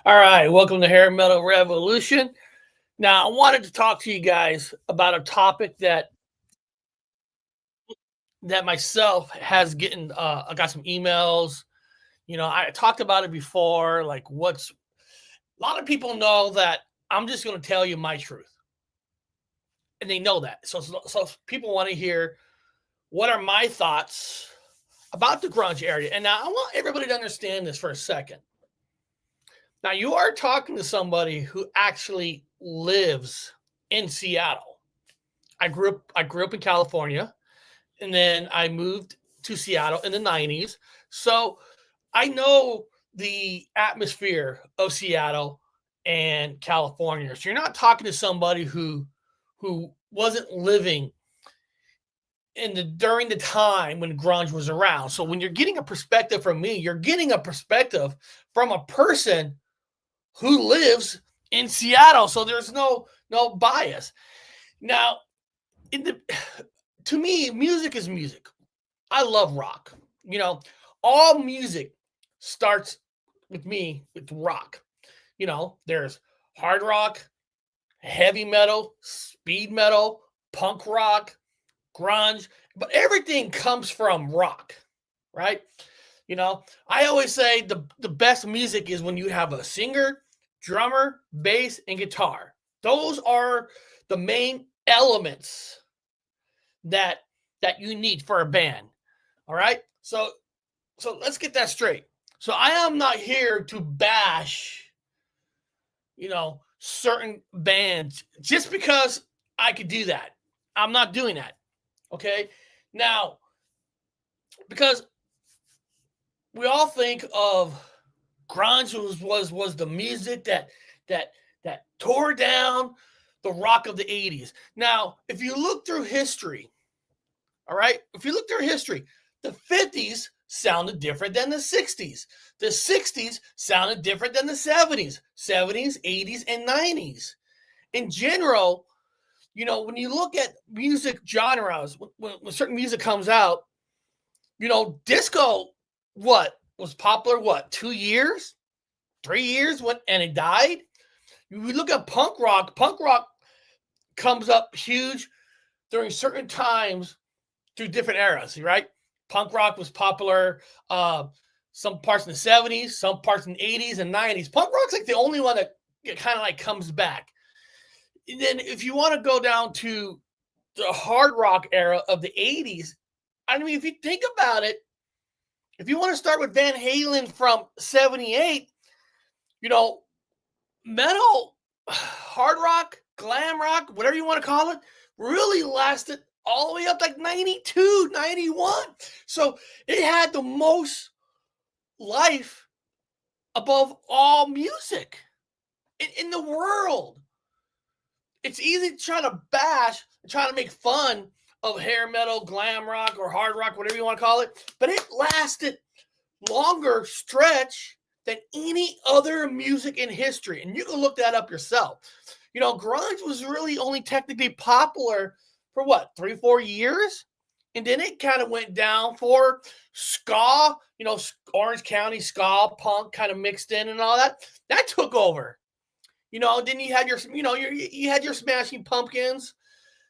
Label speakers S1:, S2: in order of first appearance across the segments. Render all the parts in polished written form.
S1: All right, welcome to Hair Metal Revolution. Now, I wanted to talk to you guys about a topic that myself has getting. I got some emails. I talked about it before. Like, what's a lot of people know that I'm just going to tell you my truth, and they know that. So people want to hear what are my thoughts about the grunge area. And now I want everybody to understand this for a second. Now, you are talking to somebody who actually lives in Seattle. I grew up in California, and then I moved to Seattle in the 90s. So I know the atmosphere of Seattle and California. So you're not talking to somebody who wasn't living in the during the time when grunge was around. So when you're getting a perspective from me, you're getting a perspective from a person who lives in Seattle. So there's no bias. Now, in the to me, music is music. I love rock. You know, all music starts with me with rock. There's hard rock, heavy metal, speed metal, punk rock, grunge, but everything comes from rock, right? I always say the best music is when you have a singer, drummer, bass, and guitar. Those are the main elements that that you need for a band. All right. So let's get that straight. So I am not here to bash, certain bands just because I could do that. I'm not doing that. Okay. Now, because we all think of grunge was the music that tore down the rock of the 80s. Now, if you look through history, all right, if you look through history, the 50s sounded different than the 60s. The 60s sounded different than the 70s, 80s, and 90s. In general, when you look at music genres, when certain music comes out, disco, what was popular? What, 2 years, 3 years? And it died. We look at punk rock. Punk rock comes up huge during certain times through different eras, right? Punk rock was popular some parts in the 70s, some parts in the 80s and 90s. Punk rock's like the only one that kind of like comes back. And then if you want to go down to the hard rock era of the 80s, I mean, if you think about it, if you want to start with Van Halen from 78, metal, hard rock, glam rock, whatever you want to call it, really lasted all the way up like 92, 91. So it had the most life above all music in the world. It's easy to try to bash and try to make fun of hair metal, glam rock, or hard rock, whatever you want to call it, but it lasted longer stretch than any other music in history. And you can look that up yourself. Grunge was really only technically popular for what, 3-4 years? And then it kind of went down for ska, Orange County ska, punk kind of mixed in and all that. That took over. Then you had you had your Smashing Pumpkins,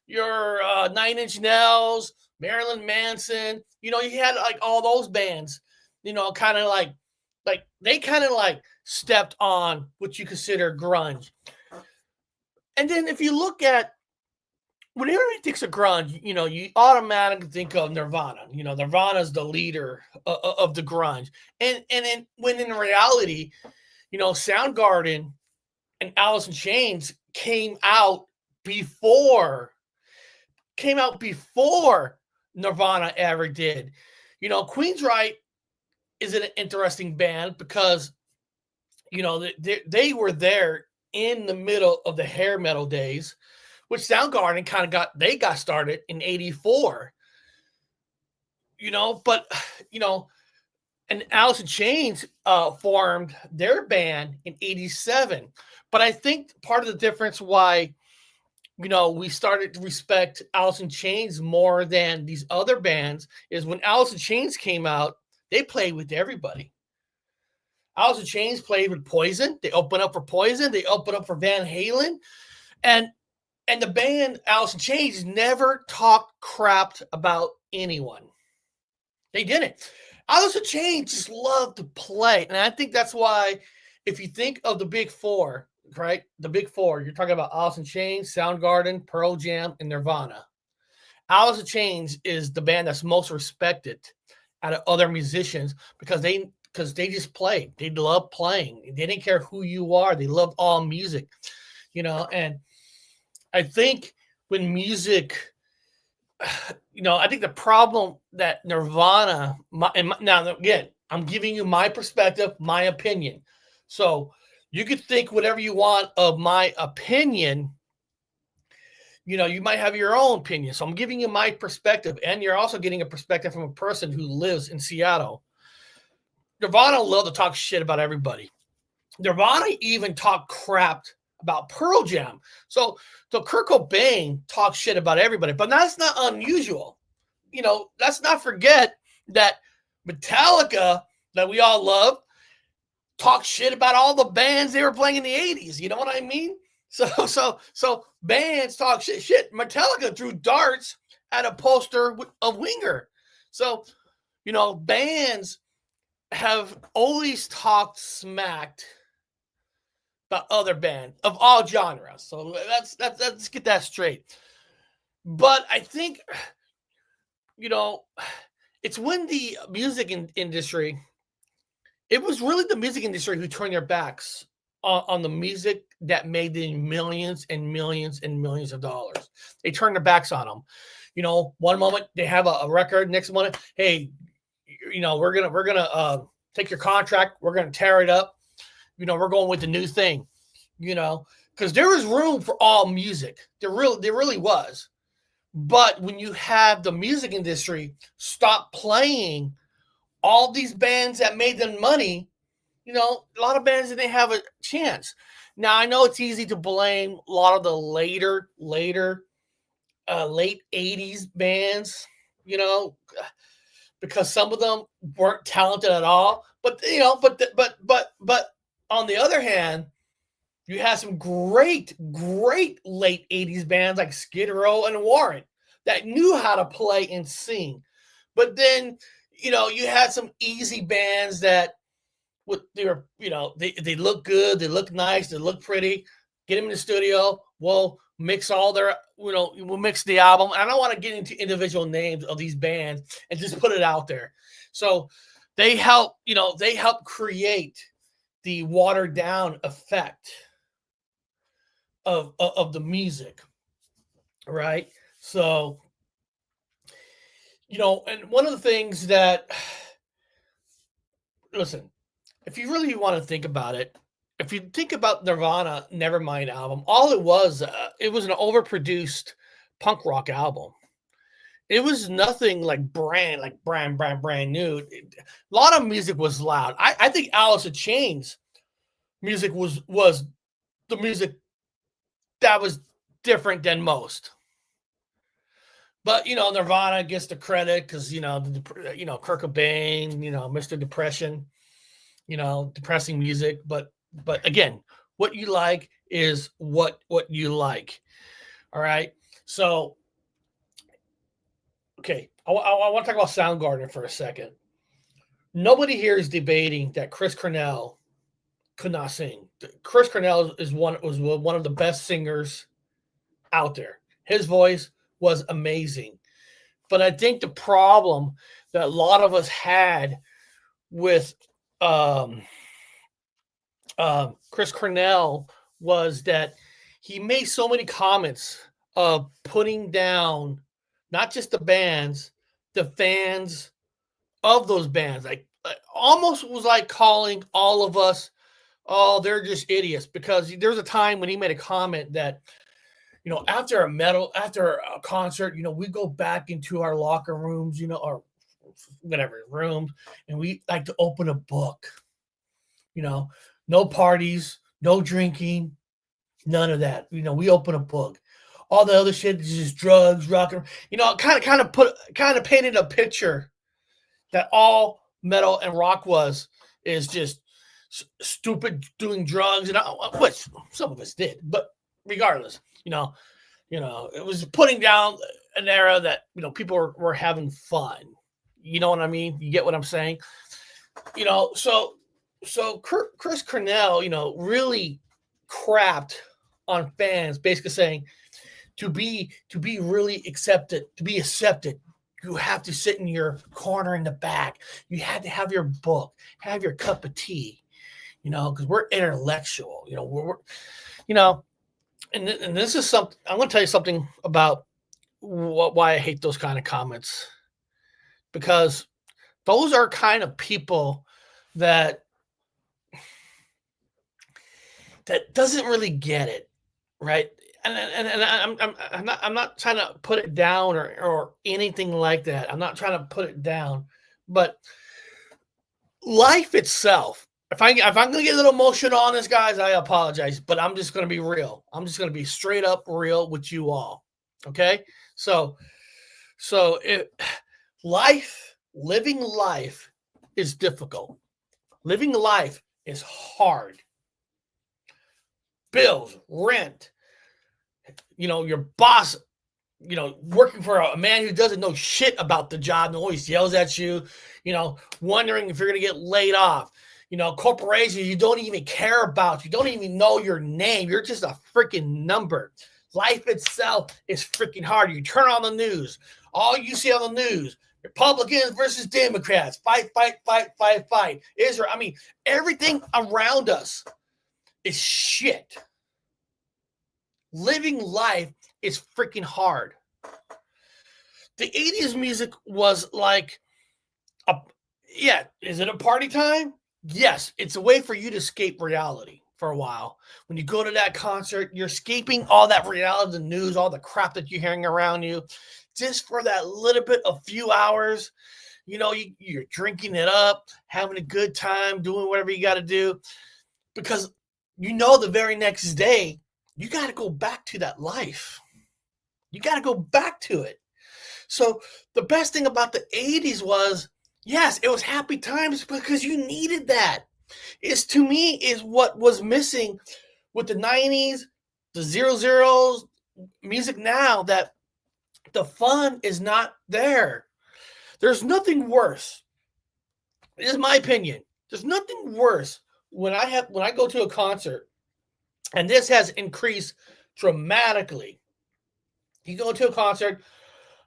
S1: your Nine Inch Nails, Marilyn Manson. You had like all those bands, kind of like they kind of like stepped on what you consider grunge. And then if you look at, whenever you think of grunge, you automatically think of Nirvana. Nirvana is the leader of the grunge. And when in reality, Soundgarden and Alice in Chains came out before Nirvana ever did. Queensryche is an interesting band because they were there in the middle of the hair metal days, which Soundgarden kind of got started in 84. And Alice in Chains formed their band in 87. But I think part of the difference why we started to respect Alice in Chains more than these other bands is when Alice in Chains came out, they played with everybody. Alice in Chains played with Poison. They opened up for Poison. They opened up for Van Halen. And the band Alice in Chains never talked crap about anyone. They didn't. Alice in Chains just loved to play. And I think that's why, if you think of the big four, right? The big four, you're talking about Alice in Chains, Soundgarden, Pearl Jam, and Nirvana. Alice in Chains is the band that's most respected out of other musicians because they just played. They love playing. They didn't care who you are. They loved all music, and I think when music, I think the problem that Nirvana, now again, I'm giving you my perspective, my opinion. So you could think whatever you want of my opinion. You might have your own opinion. So I'm giving you my perspective, and you're also getting a perspective from a person who lives in Seattle. Nirvana love to talk shit about everybody. Nirvana even talked crap about Pearl Jam. So Kurt Cobain talks shit about everybody, but that's not unusual. Let's not forget that Metallica, that we all love, talk shit about all the bands they were playing in the 80s. You know what I mean? So bands talk shit. Metallica threw darts at a poster of Winger. So, bands have always talked smacked about other bands of all genres. So let's get that straight. But I think, it's when the music industry, it was really the music industry who turned their backs on the music that made them millions and millions and millions of dollars. They turned their backs on them. One moment they have a record, next moment, hey, we're gonna take your contract, we're gonna tear it up. We're going with the new thing. Because there was room for all music. There really was. But when you have the music industry stop playing all these bands that made them money, a lot of bands didn't have a chance. Now, I know it's easy to blame a lot of the late 80s bands, because some of them weren't talented at all. But, but on the other hand, you had some great late 80s bands like Skid Row and Warrant that knew how to play and sing. But then, you had some easy bands that they look good, they look nice, they look pretty. Get them in the studio. We'll mix all their, we'll mix the album. I don't want to get into individual names of these bands and just put it out there. So they help create the watered down effect of the music, right? So, and one of the things that, listen, if you really want to think about it, if you think about Nirvana Nevermind album, all it was an overproduced punk rock album. It was nothing like brand new. A lot of music was loud. I think Alice in Chains music was the music that was different than most. But Nirvana gets the credit because Kurt Cobain, Mr. Depression, depressing music. But again, what you like is what you like. All right. So, okay, I want to talk about Soundgarden for a second. Nobody here is debating that Chris Cornell could not sing. Chris Cornell was one of the best singers out there. His voice was amazing. But I think the problem that a lot of us had with Chris Cornell was that he made so many comments of putting down not just the bands, the fans of those bands. Like almost was like calling all of us, oh, they're just idiots. Because there's a time when he made a comment that, after a concert, we go back into our locker rooms, or whatever rooms, and we like to open a book. No parties, no drinking, none of that. We open a book. All the other shit is just drugs, rock and kind of painted a picture that all metal and rock is just stupid doing drugs, and which some of us did, but regardless, it was putting down an era that people were having fun. You know what I mean? You get what I'm saying? So Chris Cornell, really crapped on fans, basically saying to be really accepted, to be accepted, you have to sit in your corner in the back. You had to have your book, have your cup of tea, because we're intellectual. And this is something I'm going to tell you something about why I hate those kind of comments, because those are kind of people that doesn't really get it, right? And I'm not trying to put it down or anything like that. I'm not trying to put it down, but life itself. If I'm going to get a little emotional on this, guys, I apologize, but I'm just going to be real. I'm just going to be straight up real with you all. Okay, so living life is difficult. Living life is hard. Bills, rent, your boss, working for a man who doesn't know shit about the job and always yells at you, wondering if you're going to get laid off. Corporations you don't even care about. You don't even know your name. You're just a freaking number. Life itself is freaking hard. You turn on the news. All you see on the news, Republicans versus Democrats. Fight, fight, fight, fight, fight. Israel. I mean, everything around us is shit. Living life is freaking hard. The 80s music was like, is it a party time? Yes, it's a way for you to escape reality for a while. When you go to that concert, you're escaping all that reality, the news, all the crap that you're hearing around you, just for that little bit, a few hours. You're drinking it up, having a good time, doing whatever you got to do, because the very next day, you got to go back to that life. You got to go back to it. So the best thing about the 80s was, yes, it was happy times because you needed that. To me, is what was missing with the 90s, the 00s, music now, that the fun is not there. There's nothing worse. This is my opinion. There's nothing worse when I go to a concert, and this has increased dramatically. You go to a concert,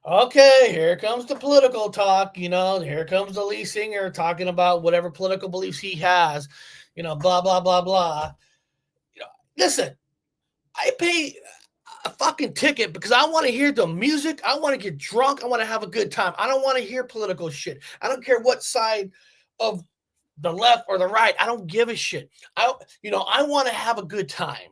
S1: okay, here comes the political talk, here comes the lead singer talking about whatever political beliefs he has, blah, blah, blah, blah. Listen, I pay a fucking ticket because I want to hear the music. I want to get drunk. I want to have a good time. I don't want to hear political shit. I don't care what side of the left or the right. I don't give a shit. I want to have a good time.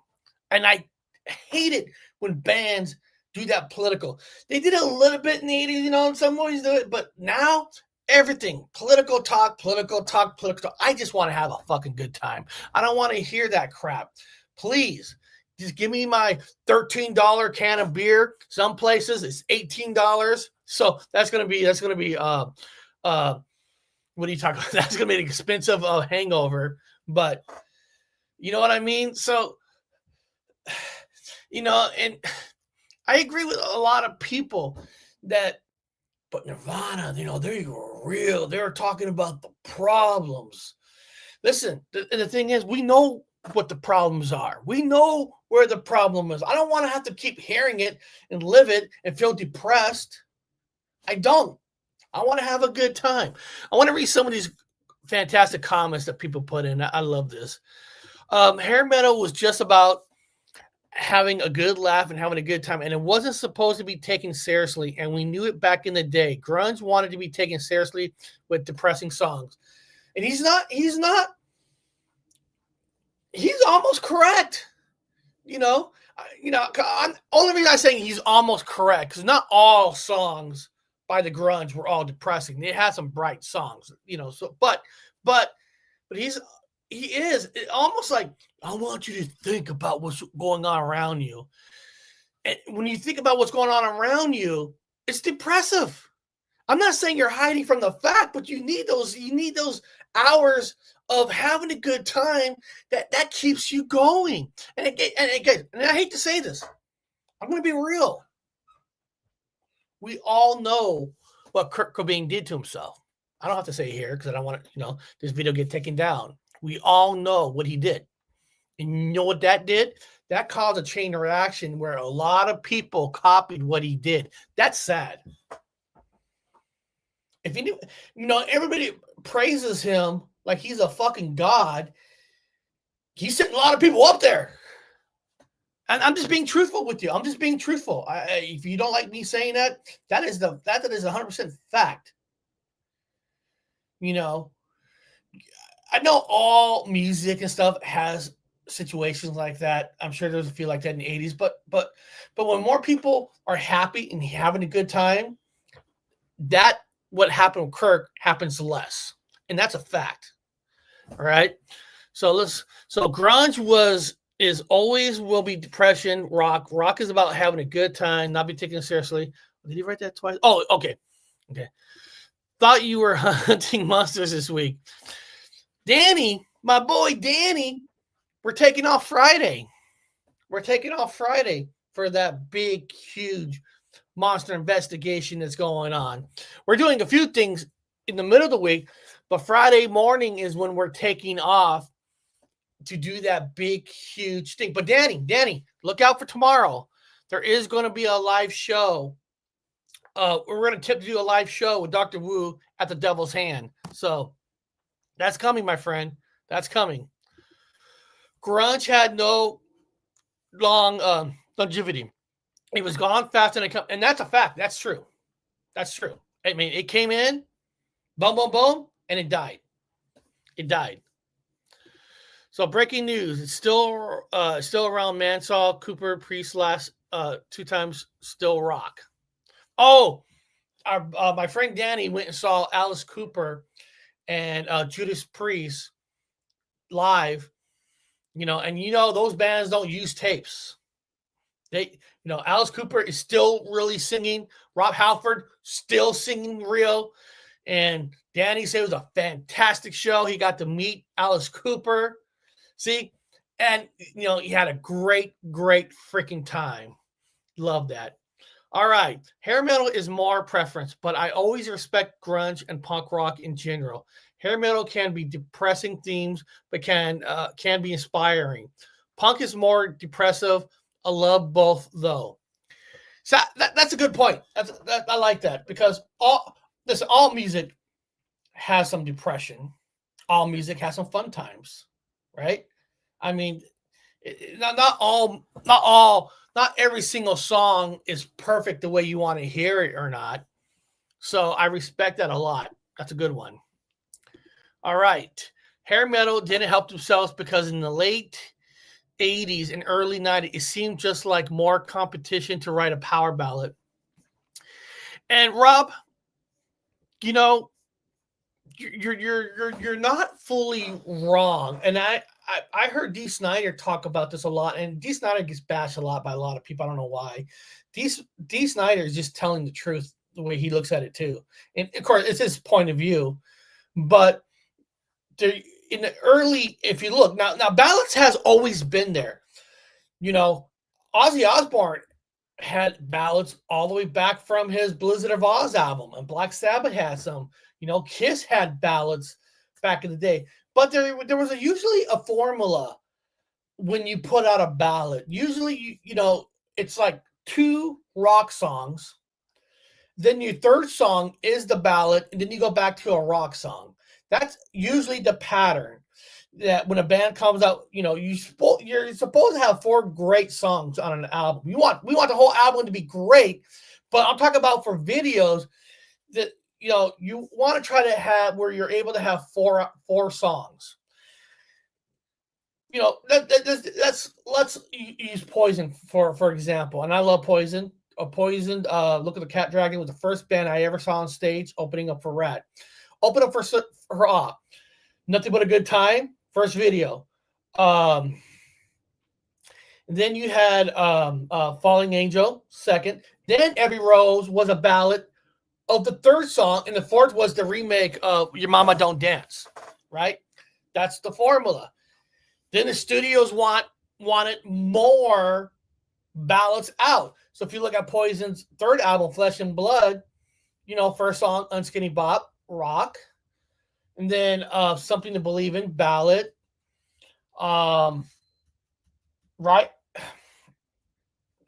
S1: And I hate it when bands do that political. They did a little bit in the 80s, in some ways do it, but now everything, political talk. I just want to have a fucking good time. I don't want to hear that crap. Please, just give me my $13 can of beer. Some places it's $18. So that's gonna be what are you talking about? That's gonna be an expensive hangover, but you know what I mean? So and I agree with a lot of people but Nirvana, they were real. They were talking about the problems. Listen, the thing is, we know what the problems are. We know where the problem is. I don't want to have to keep hearing it and live it and feel depressed. I don't. I want to have a good time. I want to read some of these fantastic comments that people put in. I love this. Hair metal was just about having a good laugh and having a good time, and it wasn't supposed to be taken seriously, and we knew it back in the day. Grunge wanted to be taken seriously with depressing songs, and he's almost correct. Only reason I'm saying he's almost correct because not all songs by the Grunge were all depressing. They had some bright songs, So, but he is almost like, I want you to think about what's going on around you, and when you think about what's going on around you, it's depressive. I'm not saying you're hiding from the fact, but you need those hours of having a good time that keeps you going. And again, and I hate to say this, I'm going to be real. We all know what Kurt Cobain did to himself. I don't have to say it here because I don't want this video get taken down. We all know what he did. And you know what that did? That caused a chain reaction where a lot of people copied what he did. That's sad. If you knew, everybody praises him like he's a fucking god. He's setting a lot of people up there. And I'm just being truthful with you. I'm just being truthful. If you don't like me saying that, that is 100% fact. I know all music and stuff has situations like that. I'm sure there's a few like that in the 80s, but when more people are happy and having a good time, that what happened with Kirk happens less, and that's a fact. All right. So grunge is always will be depression. Rock is about having a good time, not be taken seriously. Did he write that twice? Oh, okay. Thought you were hunting monsters this week. Danny, my boy Danny, we're taking off Friday. We're taking off Friday for that big, huge monster investigation that's going on. We're doing a few things in the middle of the week, but Friday morning is when we're taking off to do that big, huge thing. But Danny, look out for tomorrow. There is going to be a live show. We're going to do a live show with Dr. Wu at the Devil's Hand. So that's coming, my friend. That's coming. Grunge had no long longevity. It was gone fast and that's a fact. That's true. That's true. I mean, it came in, boom, boom, boom, and it died. It died. So breaking news, it's still around Mansell, Cooper, Priest last 2 times, still rock. Oh, my friend Danny went and saw Alice Cooper and Judas Priest live, and those bands don't use tapes. They, Alice Cooper is still really singing. Rob Halford still singing real. And Danny said it was a fantastic show. He got to meet Alice Cooper. See? And, he had a great, great freaking time. Love that. All right. Hair metal is more preference, but I always respect grunge and punk rock in general. Hair metal can be depressing themes, but can be inspiring. Punk is more depressive. I love both, though. So that's a good point. I like that because all music has some depression. All music has some fun times, right? I mean, not every single song is perfect the way you want to hear it or not. So I respect that a lot. That's a good one. All right. Hair metal didn't help themselves because in the late 80s and early 90s, it seemed just like more competition to write a power ballad. And Rob, you're not fully wrong. And I heard Dee Snider talk about this a lot, and Dee Snider gets bashed a lot by a lot of people. I don't know why. Dee Snider is just telling the truth the way he looks at it too. And of course, it's his point of view. But in the early, if you look now, ballads has always been there. Ozzy Osbourne had ballads all the way back from his Blizzard of Oz album, and Black Sabbath had some. Kiss had ballads back in the day, but there was usually a formula when you put out a ballad. Usually, it's like 2 rock songs, then your third song is the ballad, and then you go back to a rock song. That's usually the pattern. That when a band comes out, you're supposed to have 4 great songs on an album. We want the whole album to be great, but I'm talking about for videos that you want to try to have where you're able to have 4 songs. Let's use Poison for example, and I love Poison. Poison, Look at the Cat Dragon was the first band I ever saw on stage opening up for Rat. Open up for Nothing But a Good Time, first video. Then you had Falling Angel, second. Then Every Rose was a ballad of the third song, and the fourth was the remake of Your Mama Don't Dance, right? That's the formula. Then the studios wanted more ballads out. So if you look at Poison's third album, Flesh and Blood, first song, Unskinny Bop, rock. And then Something to Believe in, ballad. Right.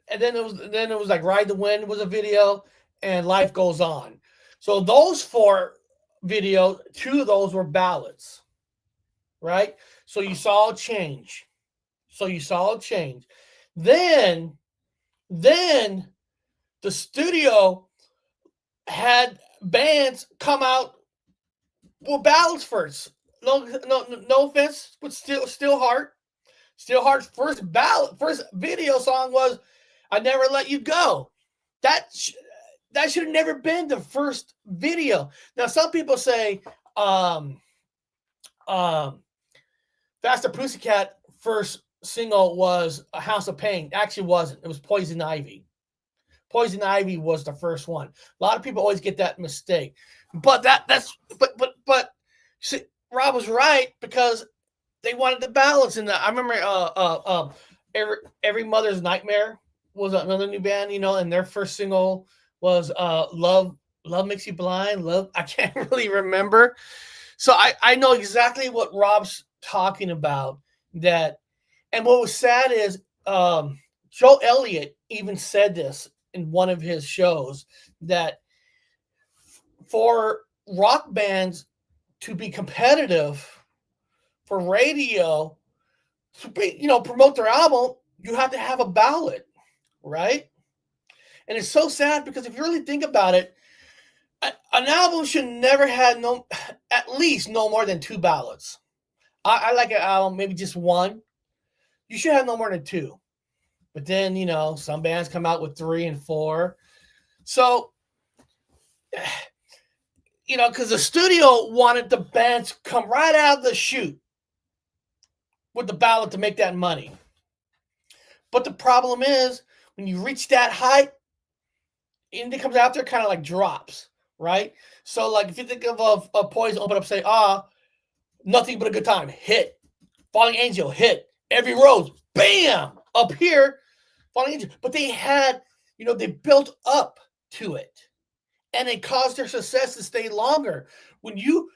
S1: And then it was like Ride the Wind was a video, and Life Goes On. So those 4 videos, 2 of those were ballads. Right? So you saw a change. Then the studio had bands come out with ballads first. No offense, but still Heart. Still Heart's first video song was "I Never Let You Go." That should have never been the first video. Now some people say Faster Pussycat first single was A House of Pain. Actually wasn't. It was Poison Ivy. Poison Ivy was the first one. A lot of people always get that mistake. But see, Rob was right, because they wanted the ballads in that. I remember Every Mother's Nightmare was another new band, and their first single was Love Makes You Blind. I can't really remember. So I know exactly what Rob's talking about. That, and what was sad is Joe Elliott even said this in one of his shows, that for rock bands to be competitive for radio, to be, promote their album, you have to have a ballad, right? And it's so sad, because if you really think about it, an album should never have at least no more than 2 ballads. I like an album, maybe just 1. You should have no more than 2. But then, some bands come out with 3 and 4. So, because the studio wanted the bands to come right out of the chute with the ballad to make that money. But the problem is, when you reach that height, anything comes after, kind of like drops, right? So, like, if you think of a Poison, open up, say, Nothing But a Good Time, hit. Falling Angel, hit. Every Rose, bam! Up here, Falling Angel. But they had, they built up to it. And it caused their success to stay longer. When you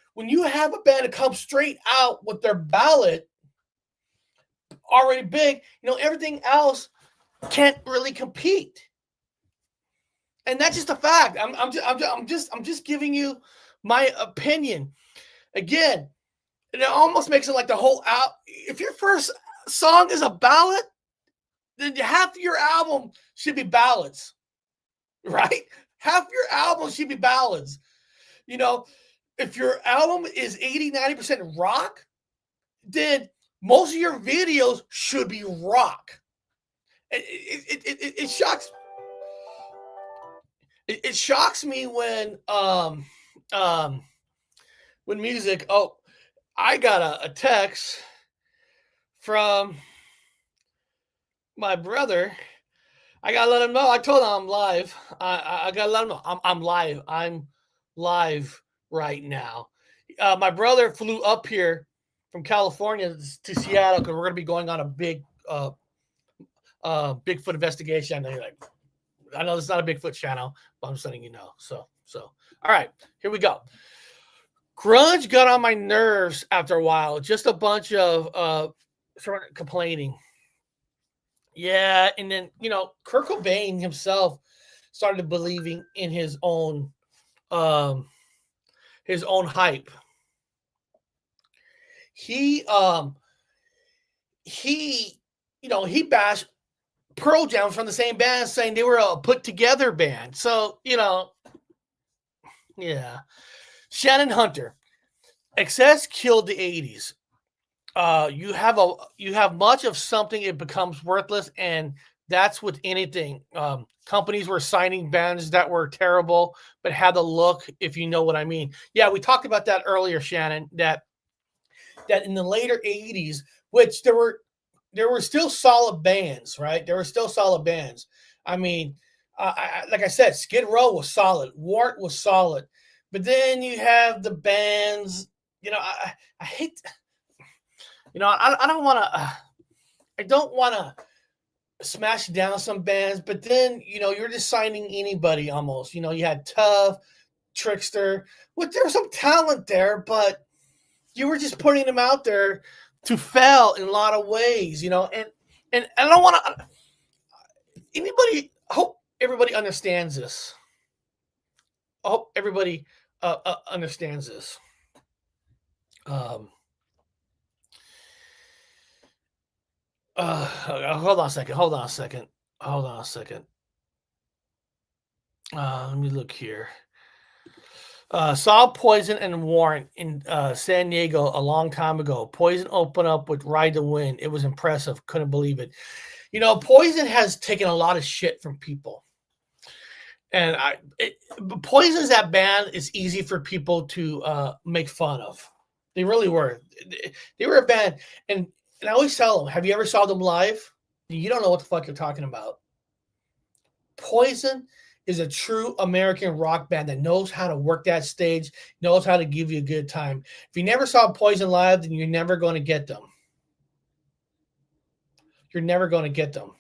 S1: have a band that comes straight out with their ballad already big, everything else can't really compete. And that's just a fact. I'm just giving you my opinion. Again, it almost makes it like the whole out. If your first song is a ballad, then half your album should be ballads, right? Half your album should be ballads. If your album is 80-90% rock, then most of your videos should be rock. It shocks. It shocks me when music. Oh, I got a text from my brother. I gotta let him know. I told him I'm live. I gotta let him know I'm live. I'm live right now. My brother flew up here from California to Seattle because we're gonna be going on a big Bigfoot investigation. I know you're like, I know this is not a Bigfoot channel, but I'm just letting you know. So all right, here we go. Grunge got on my nerves after a while. Just a bunch of sort of complaining. Yeah, and then Kurt Cobain himself started believing in his own hype. He bashed Pearl Jam from the same band, saying they were a put together band. So yeah. Shannon Hunter, excess killed the 80s. You have much of something, it becomes worthless, and that's with anything. Companies were signing bands that were terrible but had the look, if you know what I mean. Yeah, we talked about that earlier, Shannon, that in the later 80s, which there were still solid bands, right? There were still solid bands. I mean, like I said, Skid Row was solid, Wart was solid, but then you have the bands, I hate I don't want to. I don't want to smash down some bands, but then you're just signing anybody almost. You had Tough, Trickster. Well, there was some talent there, but you were just putting them out there to fail in a lot of ways. And I don't want to. Anybody. I hope everybody understands this. I hope everybody understands this. Um, hold on a second. Hold on a second. Hold on a second. Let me look here. Saw Poison and Warrant in San Diego a long time ago. Poison opened up with Ride the Wind. It was impressive. Couldn't believe it. Poison has taken a lot of shit from people. And Poison's that band is easy for people to make fun of. They really were. They were a band. And I always tell them, have you ever saw them live? You don't know what the fuck you're talking about. Poison is a true American rock band that knows how to work that stage, knows how to give you a good time. If you never saw Poison live, then you're never going to get them. You're never going to get them.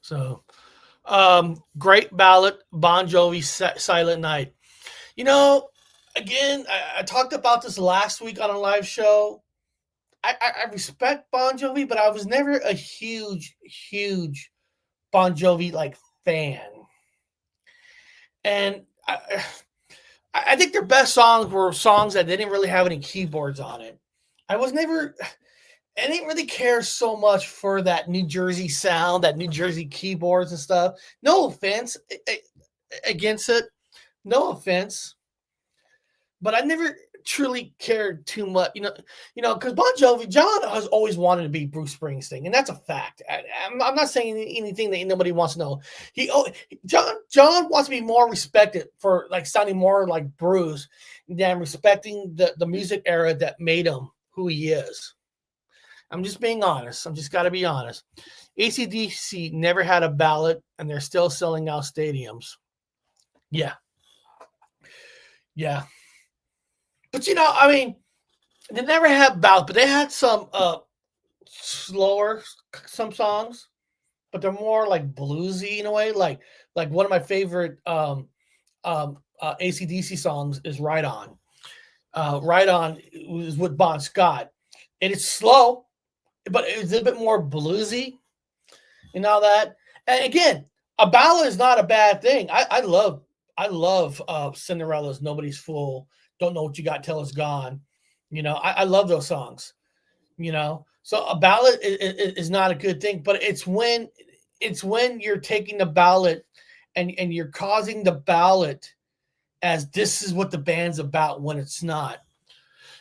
S1: So, great ballad, Bon Jovi, Silent Night. Again, I talked about this last week on a live show. I respect Bon Jovi, but I was never a huge Bon Jovi fan. And I think their best songs were songs that didn't really have any keyboards on it. I didn't really care so much for that New Jersey sound, that New Jersey keyboards and stuff. No offense against it. No offense. But I never truly cared too much, because Bon Jovi, John has always wanted to be Bruce Springsteen, and that's a fact. I'm not saying anything that nobody wants to know. John wants to be more respected for sounding more like Bruce than respecting the music era that made him who he is. I'm just being honest. I'm just got to be honest. AC/DC never had a ballad, and they're still selling out stadiums. Yeah. But they never had ballads, but they had some slower some songs, but they're more bluesy in a way. Like one of my favorite AC/DC songs is "Right On." "Right On" is with Bon Scott, and it's slow, but it's a bit more bluesy and all that. And again, a ballad is not a bad thing. I love Cinderella's "Nobody's Fool." Don't know what you got till it's gone. I love those songs. So a ballad is not a good thing, but it's when you're taking the ballad and you're causing the ballad as this is what the band's about when it's not.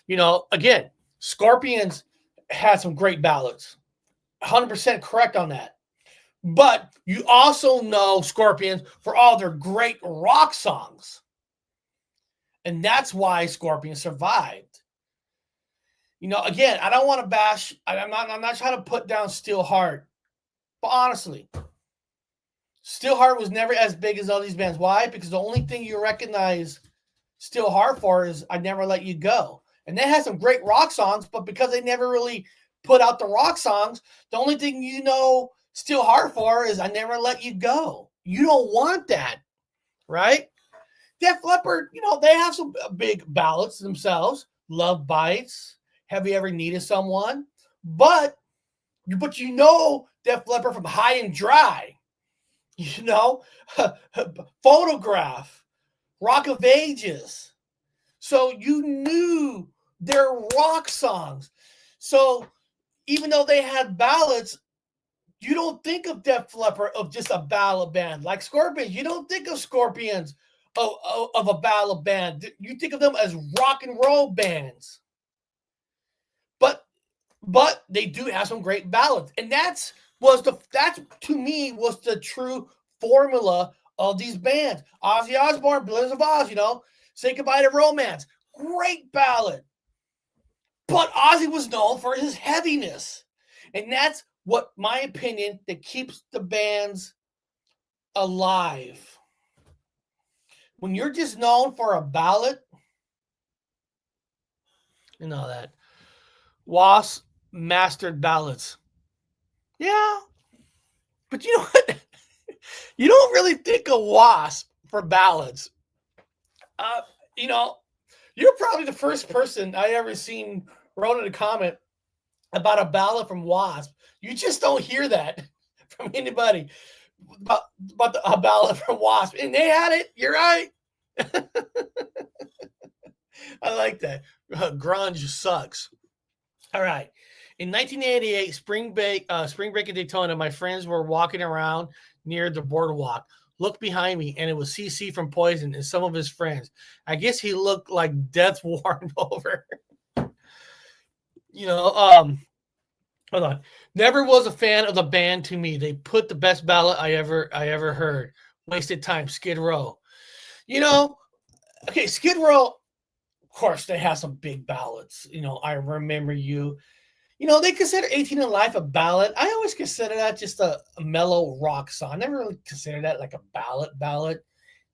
S1: Again, Scorpions had some great ballads. 100% correct on that. But you also know Scorpions for all their great rock songs. And that's why Scorpions survived. Again, I don't want to bash. I'm not trying to put down Steelheart. But honestly, Steelheart was never as big as all these bands. Why? Because the only thing you recognize Steelheart for is "I Never Let You Go." And they had some great rock songs, but because they never really put out the rock songs, the only thing you know Steelheart for is "I Never Let You Go." You don't want that, right? Def Leppard, they have some big ballads themselves. "Love Bites," "Have You Ever Needed Someone?" But Def Leppard from "High and Dry," "Photograph," "Rock of Ages." So you knew their rock songs. So even though they had ballads, you don't think of Def Leppard of just a ballad band. Like Scorpions, you don't think of Scorpions of a ballad band. You think of them as rock and roll bands. But they do have some great ballads. And that to me was the true formula of these bands. Ozzy Osbourne, Blizzard of Oz, "Say Goodbye to Romance." Great ballad. But Ozzy was known for his heaviness. And that's what my opinion that keeps the bands alive. When you're just known for a ballad, You know that. Wasp mastered ballads. Yeah, but you know what? You don't really think of Wasp for ballads. Uh, you know, you're probably the first person I ever seen wrote in a comment about a ballad from Wasp. You just don't hear that from anybody about a ballad from Wasp. And they had it. You're right. I like that. Grunge sucks. All right. In 1988, spring break in Daytona, my friends were walking around near the boardwalk. Looked behind me, and it was CC from Poison and some of his friends. I guess he looked like death warmed over. Hold on. Never was a fan of the band to me. They put the best ballad I ever heard. Wasted time. Skid Row. Okay, Skid Row. Of course, they have some big ballads. I Remember You. They consider 18 in Life a ballad. I always consider that just a mellow rock song. I never really considered that like a ballad,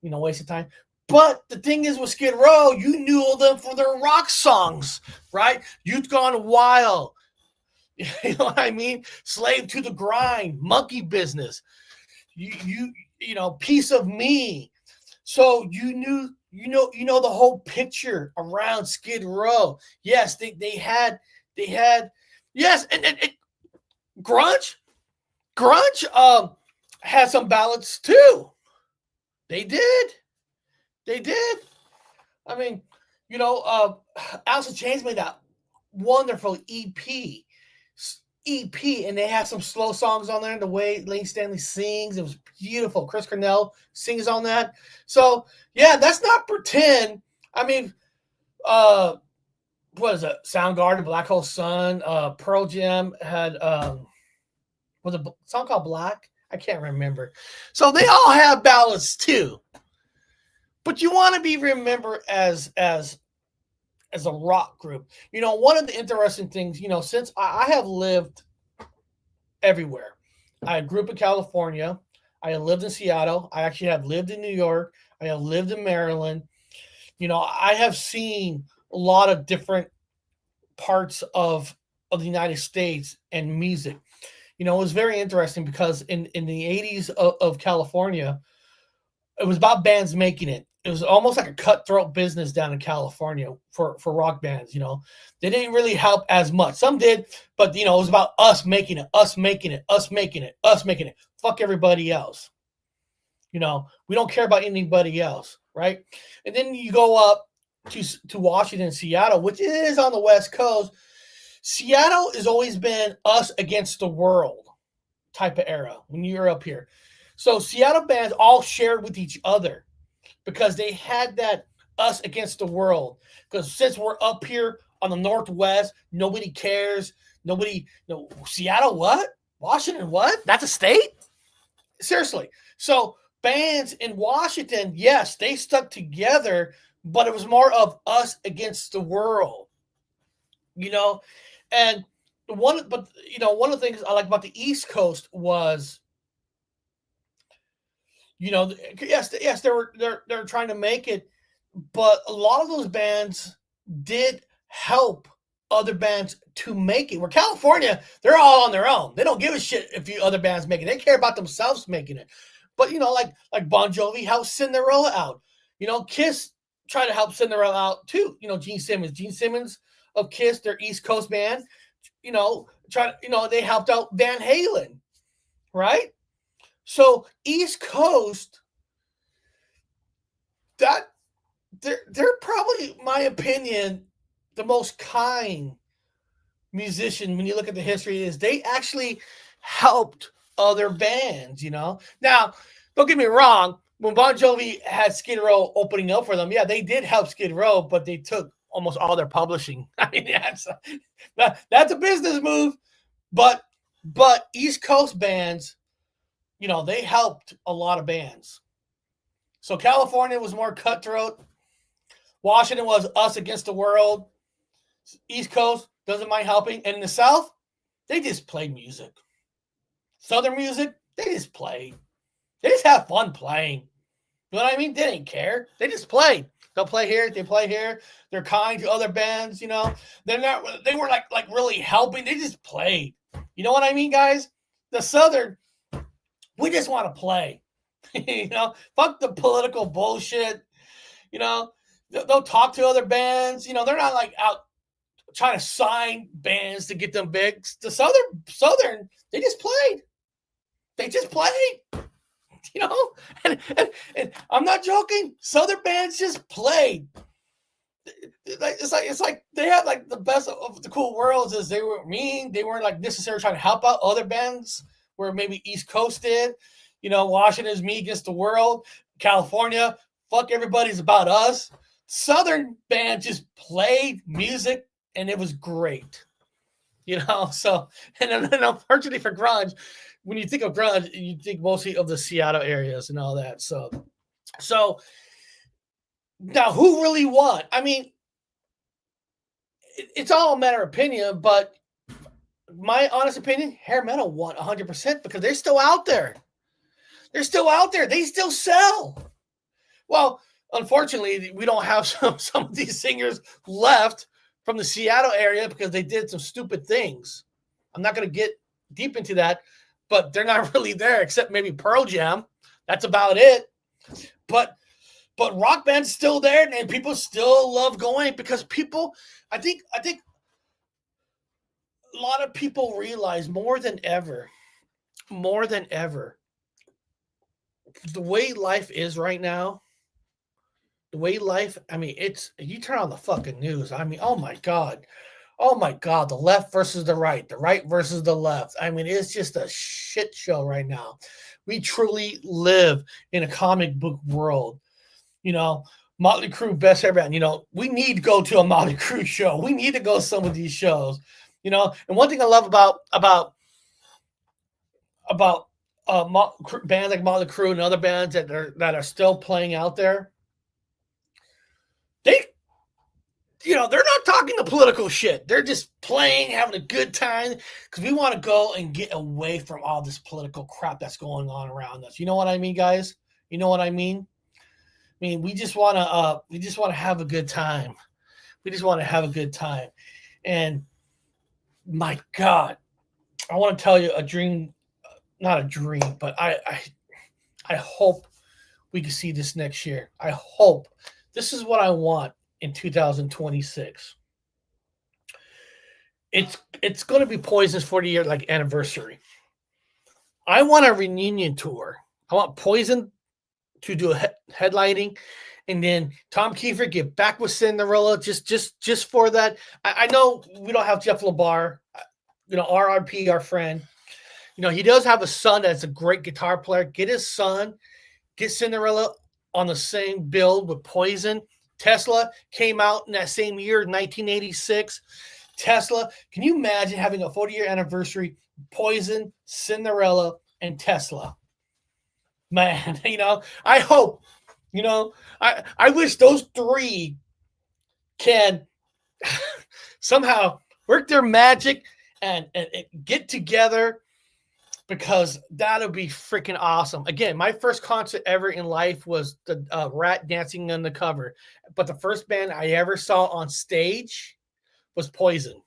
S1: waste of time. But the thing is with Skid Row, you knew them for their rock songs, right? Youth Gone Wild. You know what I mean? Slave to the Grind, Monkey Business. Piece of Me. So you knew, the whole picture around Skid Row. Yes, they had yes, and grunge had some ballads too. They did. I mean, Alice in Chains made that wonderful EP, and they have some slow songs on there. The way Lane Stanley sings, it was beautiful. Chris Cornell sings on that. So yeah, that's not pretend. I mean, what is it? Soundgarden, Black Hole Sun, Pearl Jam had was a song called Black? I can't remember. So they all have ballads too. But you want to be remembered as a rock group. One of the interesting things, since I have lived everywhere. I grew up in California. I have lived in Seattle. I actually have lived in New York. I have lived in Maryland. I have seen a lot of different parts of the United States and music. It was very interesting because in the 80s of California, it was about bands making it. It was almost like a cutthroat business down in California for rock bands. They didn't really help as much. Some did, but it was about us making it. Fuck everybody else. We don't care about anybody else, right? And then you go up to Washington, Seattle, which is on the West Coast. Seattle has always been us against the world type of era when you're up here. So Seattle bands all shared with each other because they had that us against the world. Because since we're up here on the Northwest, nobody cares. Seattle, what? Washington, what? That's a state? Seriously. So bands in Washington, yes, they stuck together, but it was more of us against the world. And one of the things I like about the East Coast was, yes, they're trying to make it, but a lot of those bands did help other bands to make it. Where California, they're all on their own. They don't give a shit if other bands make it. They care about themselves making it. But like Bon Jovi helped Cinderella out. Kiss tried to help Cinderella out too. Gene Simmons of Kiss, their East Coast band. They helped out Van Halen, right? So East Coast, that they're probably, my opinion, the most kind musician when you look at the history is they actually helped other bands. Now, don't get me wrong. When Bon Jovi had Skid Row opening up for them, yeah, they did help Skid Row, but they took almost all their publishing. I mean, that's a business move. But East Coast bands, they helped a lot of bands. So California was more cutthroat. Washington was us against the world. East Coast doesn't mind helping. And in the South, they just played music. Southern music, they just played. They just have fun playing. You know what I mean? They didn't care. They just played. They'll play here. They play here. They're kind to other bands. They're not. They were like really helping. They just played. You know what I mean, guys? The Southern, we just want to play. Fuck the political bullshit. They'll talk to other bands. They're not like out trying to sign bands to get them big. The Southern, they just played. They just played. And I'm not joking. Southern bands just played. It's like they had like the best of the cool worlds. Is they were mean. They weren't like necessarily trying to help out other bands where maybe East Coast did. Washington's me against the world. California, fuck everybody's about us. Southern band just played music and it was great. So and unfortunately for grunge, when you think of grunge, you think mostly of the Seattle areas and all that. So now who really won? I mean, it's all a matter of opinion, but my honest opinion, hair metal won 100% because they're still out there. They're still out there. They still sell. Well, unfortunately, we don't have some of these singers left from the Seattle area because they did some stupid things. I'm not going to get deep into that, but they're not really there except maybe Pearl Jam. That's about it. But rock band's still there and people still love going because people, I think a lot of people realize more than ever, the way life is right now, it's, you turn on the fucking news. I mean, oh my God, the left versus the right versus the left. I mean, it's just a shit show right now. We truly live in a comic book world. Mötley Crüe, best ever band. We need to go to a Mötley Crüe show. We need to go to some of these shows. And one thing I love about bands like Mötley Crüe and other bands that are still playing out there, they're not talking the political shit. They're just playing, having a good time because we want to go and get away from all this political crap that's going on around us. You know what I mean, guys? You know what I mean? I mean, we just want to have a good time. We just want to have a good time. And my God, I want to tell you a dream, not a dream, but I hope we can see this next year. I hope. This is what I want in 2026. It's going to be Poison's 40-year anniversary. I want a reunion tour. I want Poison to do a headlining, and then Tom Kiefer get back with Cinderella just for that. I know we don't have Jeff LaBar, RRP, our friend. He does have a son that's a great guitar player. Get his son, get Cinderella on the same build with Poison. Tesla came out in that same year, 1986. Tesla, can you imagine having a 40-year anniversary? Poison, Cinderella, and Tesla. Man, I hope, I wish those three can somehow work their magic and get together, because that'll be freaking awesome. Again, my first concert ever in life was the Rat Dancing on the Cover. But the first band I ever saw on stage was Poison.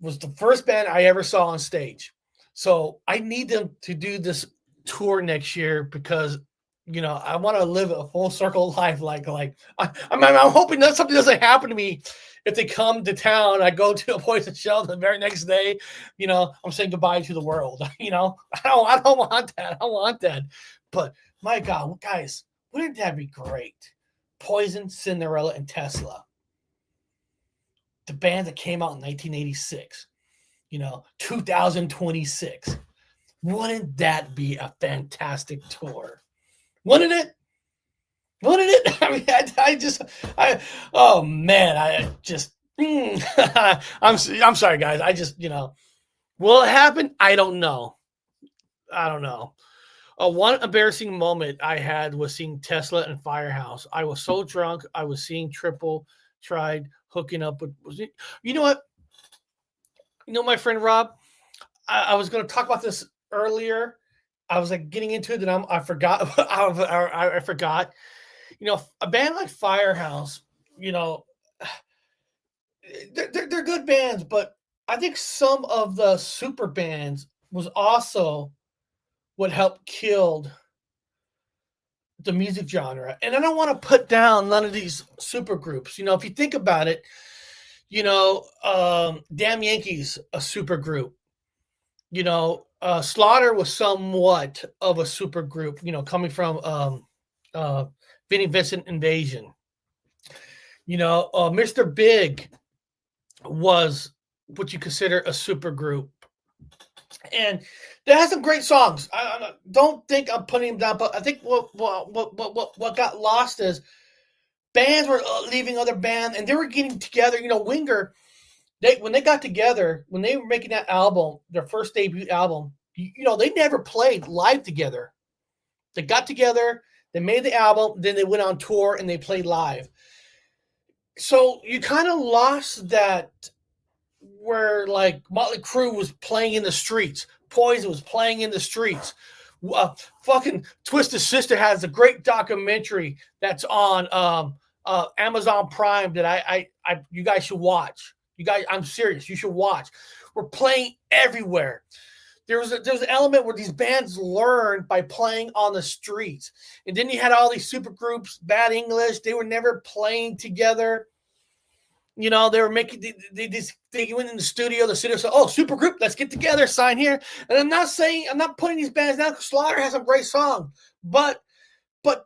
S1: Was the first band I ever saw on stage. So I need them to do this tour next year because, I want to live a full circle life. I'm hoping that something doesn't happen to me. If they come to town, I go to a Poison show the very next day, I'm saying goodbye to the world. I don't want that. I don't want that. But my God, guys, wouldn't that be great? Poison, Cinderella, and Tesla. The band that came out in 1986, 2026. Wouldn't that be a fantastic tour? Wouldn't it? I mean, oh man, I'm sorry, guys. Will it happen? I don't know. One embarrassing moment I had was seeing Tesla and Firehouse. I was so drunk. I was seeing Triple, tried hooking up with, you know what? My friend Rob, I was going to talk about this earlier. I was getting into it, and I forgot. I forgot. a band like Firehouse, you know, they're good bands, but I think some of the super bands was also what helped killed the music genre. And I don't want to put down none of these super groups. If you think about it, Damn Yankees, a super group. Slaughter was somewhat of a super group, coming from Vinnie Vincent Invasion. Mr. Big was what you consider a super group. And they had some great songs. I don't think I'm putting them down, but I think what got lost is bands were leaving other bands, and they were getting together. Winger, when they got together, when they were making that album, their first debut album, they never played live together. They got together, they made the album, then they went on tour and they played live. So you kind of lost that, where like Mötley Crüe was playing in the streets, Poison was playing in the streets. Fucking Twisted Sister has a great documentary that's on Amazon Prime that I you guys should watch. You guys, I'm serious, you should watch. We're playing everywhere. There was an element where these bands learned by playing on the streets, and then you had all these super groups, Bad English. They were never playing together. They were making they went in the studio said, "Oh, super group, let's get together, sign here." And I'm not putting these bands down because Slaughter has some great songs, but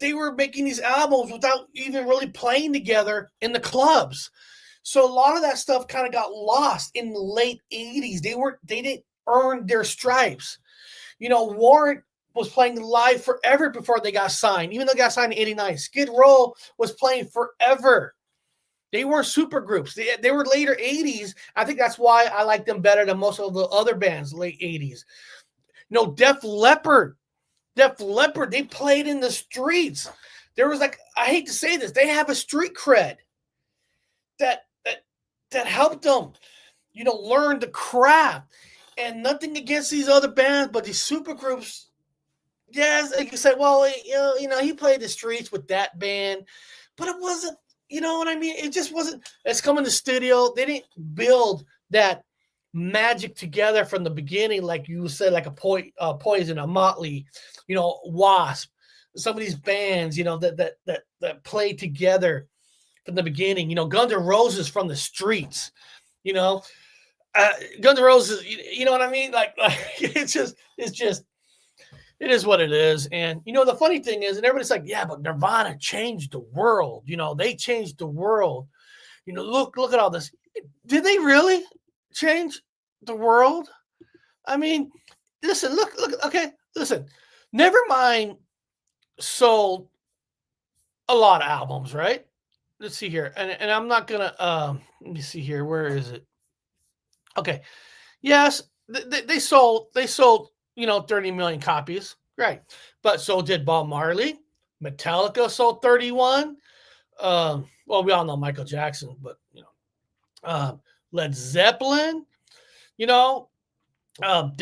S1: they were making these albums without even really playing together in the clubs. So a lot of that stuff kind of got lost in the late 80s. They didn't earn their stripes. Warrant was playing live forever before they got signed, even though they got signed in 89. Skid Row was playing forever. They weren't super groups. They were later 80s. I think that's why I like them better than most of the other bands, late 80s. Def Leppard, they played in the streets. There was I hate to say this, they have a street cred that helped them, learn the craft. And nothing against these other bands, but these super groups, yes, you can say, well, he played the streets with that band, but it wasn't, you know what I mean? It just wasn't. Let's come in the studio. They didn't build that magic together from the beginning, like you said, like a Poison, a Mötley, Wasp. Some of these bands, that played together from the beginning. Guns N' Roses from the streets. Guns N' Roses, you know what I mean? Like it is what it is. And the funny thing is, and everybody's like, yeah, but Nirvana changed the world. They changed the world. Look at all this. Did they really change the world? I mean, listen, look, okay, listen. Nevermind sold a lot of albums, right? Let's see here. And I'm not gonna let me see here. Where is it? Okay. Yes, they sold 30 million copies. Right. But so did Bob Marley. Metallica sold 31. Well, we all know Michael Jackson, but Led Zeppelin, the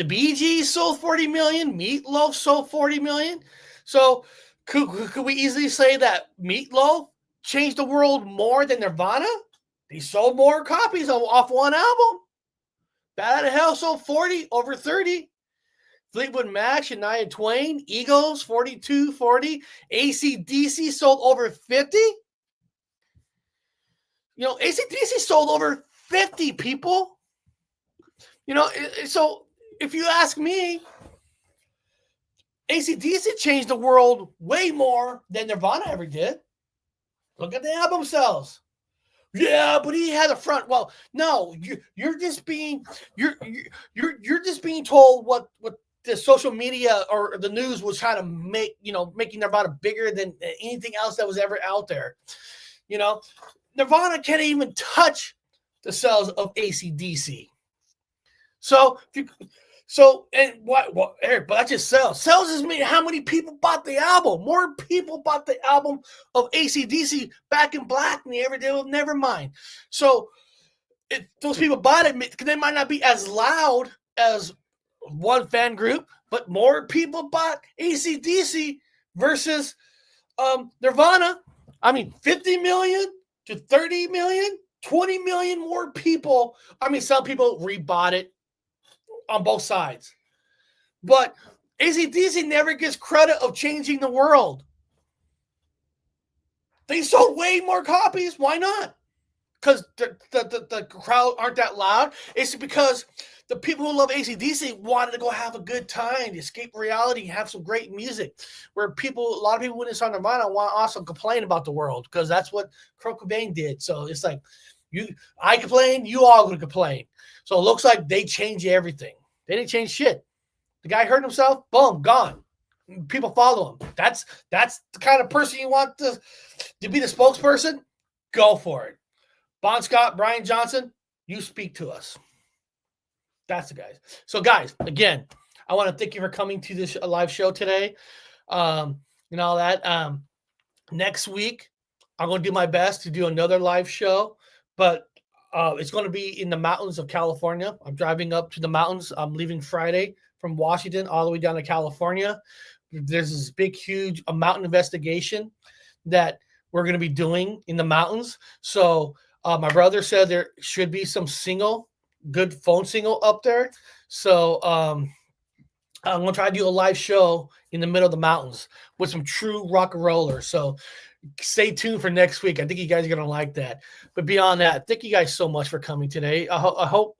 S1: Bee Gees sold 40 million. Meatloaf sold 40 million. So could we easily say that Meatloaf changed the world more than Nirvana? They sold more copies off one album. Bad Out of Hell sold 40, over 30. Fleetwood Mac, Shania Twain, Eagles, 42, 40. AC/DC sold over 50. AC/DC sold over 50, people. So if you ask me, AC/DC changed the world way more than Nirvana ever did. Look at the album sales. Yeah, but he had a front. Well, no, you're just being told what the social media or the news was trying to make, making Nirvana bigger than anything else that was ever out there. Nirvana can't even touch the sales of AC/DC. And what? Well, Eric, but that's just sales. Sales is mean how many people bought the album. More people bought the album of AC/DC Back in Black than they ever did with Nevermind. So if those people bought it, they might not be as loud as one fan group, but more people bought AC/DC versus Nirvana. I mean, 50 million to 30 million, 20 million more people. I mean, some people rebought it on both sides. But AC/DC never gets credit of changing the world. They sold way more copies. Why not? Because the crowd aren't that loud. It's because the people who love AC/DC wanted to go have a good time, escape reality, have some great music. Where a lot of people when they saw Nirvana want to also complain about the world because that's what Kurt Cobain did. So it's like, I complain, you all going to complain. So it looks like they changed everything. They didn't change shit. The guy hurt himself, boom, gone. People follow him. That's the kind of person you want to be the spokesperson. Go for it. Bon Scott, Brian Johnson, you speak to us. That's the guys. So, guys, again, I want to thank you for coming to this live show today. And all that. Next week, I'm going to do my best to do another live show, but it's going to be in the mountains of California. I'm driving up to the mountains. I'm leaving Friday from Washington all the way down to California. There's this big, huge mountain investigation that we're going to be doing in the mountains. So my brother said there should be some good phone signal up there. So I'm going to try to do a live show in the middle of the mountains with some true rock and rollers. So stay tuned for next week. I think you guys are going to like that. But beyond that, thank you guys so much for coming today. I hope,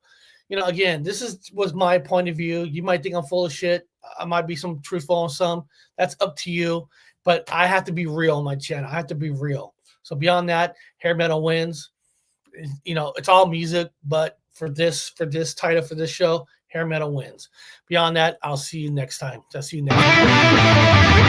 S1: again, this was my point of view. You might think I'm full of shit. I might be some truthful on some. That's up to you. But I have to be real on my channel. I have to be real. So beyond that, hair metal wins. It's all music, but for this title, for this show, hair metal wins. Beyond that, I'll see you next time. I'll see you next time.